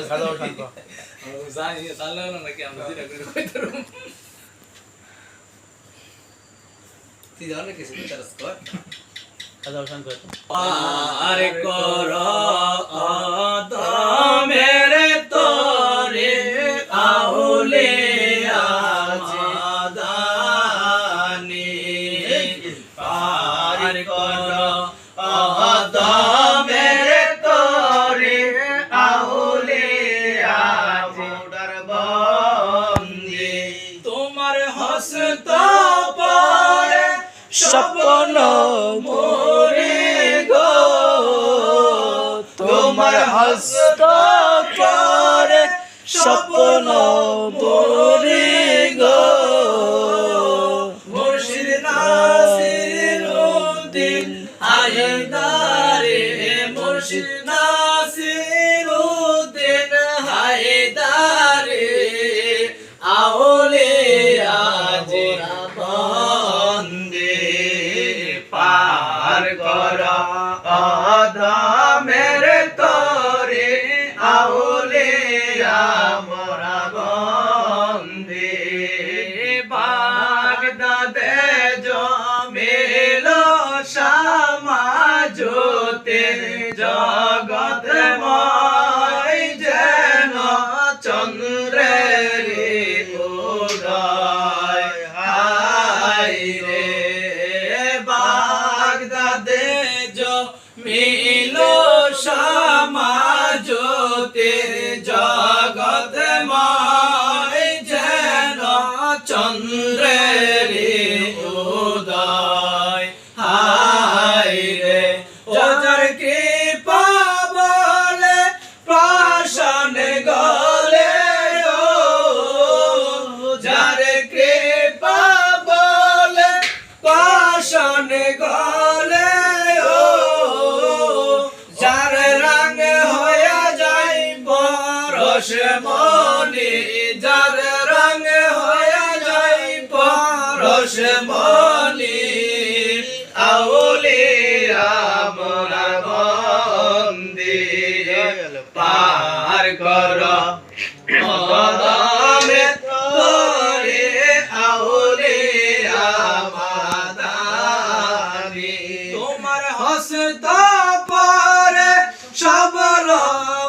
খাদা শান্ত জানি তাহলে নাকি আমরা যেটা করে কইতে পারবো তুই জানো কিছু তার স্কোর খাদা শান্ত আরে কর মেরে তোরে আউলে আমাদানি পার কর মেরে তোরে আউলে আমদার বন্দি তোমার হস্ত পরে স্বপ্ন মোরে গো তোমার হস্ত পরে স্বপ্ন মোরে গো মুর্শিদ নাসিরউদ্দিন হায়দারে মুর্শিদ নাসিরউদ্দিন হায়দারে আউলিয়া জিরা বন্দে পার কর আদমের তরে আউলিয়া মোরা বন্দে বাগদাদে জমিল সমাজতে জগৎময় যেন চন্দ্রের উদয় হায় রে বাগদাদে জমিল সমাজতে জগৎময় যেন চন্দ্রের উদয় হায় রে যার কৃপা বলে প্রাশন গলে ও যার কৃপা বলে প্রাশন গলে ও যার রঙ হয়ে যায় পরশ মনি যার রঙ হয়ে যায় পরশ মনি আউলিয়া মোরা বন্দি পার কর মদমে তোরে আউলিয়া মাদানি তোমার হস্ত পরে সবল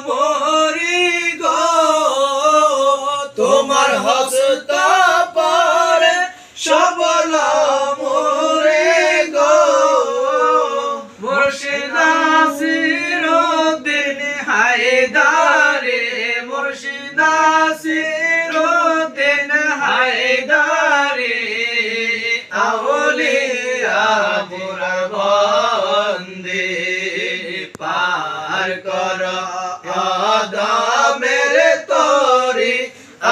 মোরি গো তোমার হস্ত পরে সবল মোরে গো মুর্শিদ নাসিরউদ্দিন হায়দারে মুর্শিদ নাসিরউদ্দিন হায়দারে আউলিয়া মোরা বন্দে পার কর আদমের তরে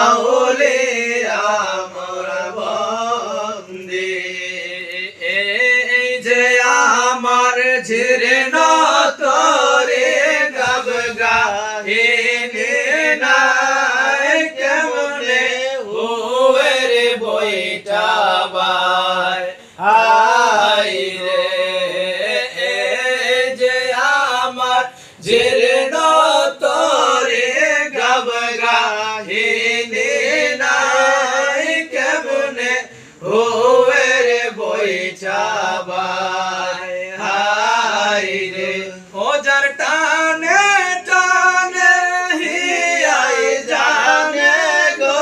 আউলিয়া মোরা বন্দে এই যে আমার ঝিরে নতরে গব গাহিনে নাই কেমনে ওরে বইটা বাই হায় রে এই যে আমার ঝিরে নতরে গব গাহিনে নাই কেমনে ওরে বইটা বাই হায় রে ও যার টানে টানে হিয়াই জানে গো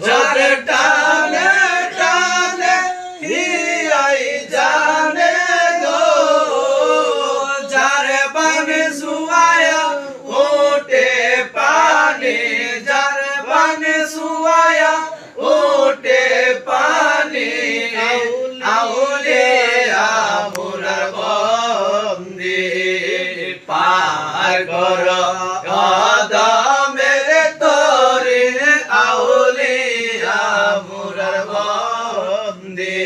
যার টানে টানে হিয়াই জানে গো যার বানে সুয়ায়া ওটে পানি যার বানে সুয়ায়া ওটে পানি আউলিয়া মোরা বন্দে পার কর আদমের তরে আউলিয়া মোরা বন্দে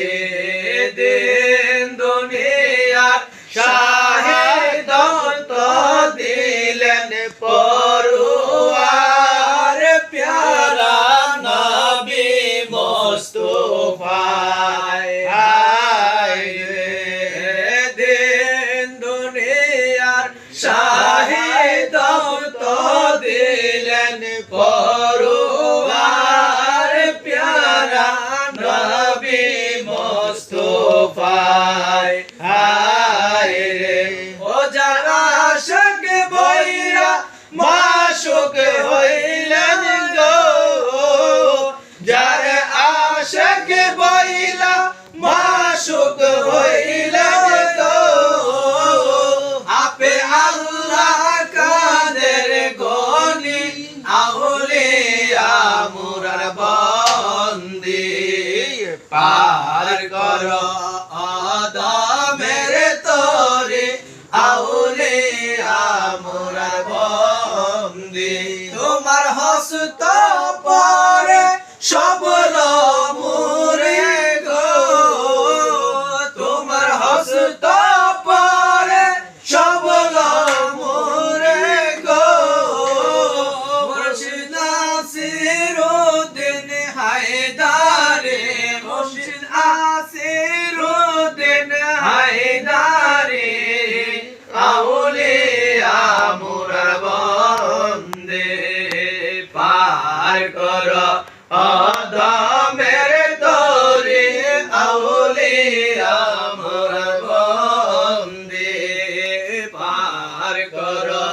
দিন দুনিয়ার শাহেদ তো দিলেন পরওয়ার প্যারা নবী মুস্তাফা হায় রে দিন দুনিয়ার শাহেদ দিলেন পরওয়ার প্যারা নবী মুস্তাফায় হায় রে ও যারা আশিক বইরা মাশুক হইলেন গো যারা আশিক বইরা মাশুক হইলেন গো আপে আল্লাহ কাদের গনি আউলিয়া মুরার বন্দি পার করো আদমের তরে আউলিয়া মুরার বন্দি তোমার হস্ত পরে সবল মুরে গো তোমার হস্ত পরে সবল মুরে গো মুর্শিদ আসিরুদ্দিন হায়দারে মুর্শিদ আসিরুদ্দিন হায়দারে আউলিয়া মুরার বন্দে পার করো আদমের তরে আউলিয়া মুরার বন্দে পার করো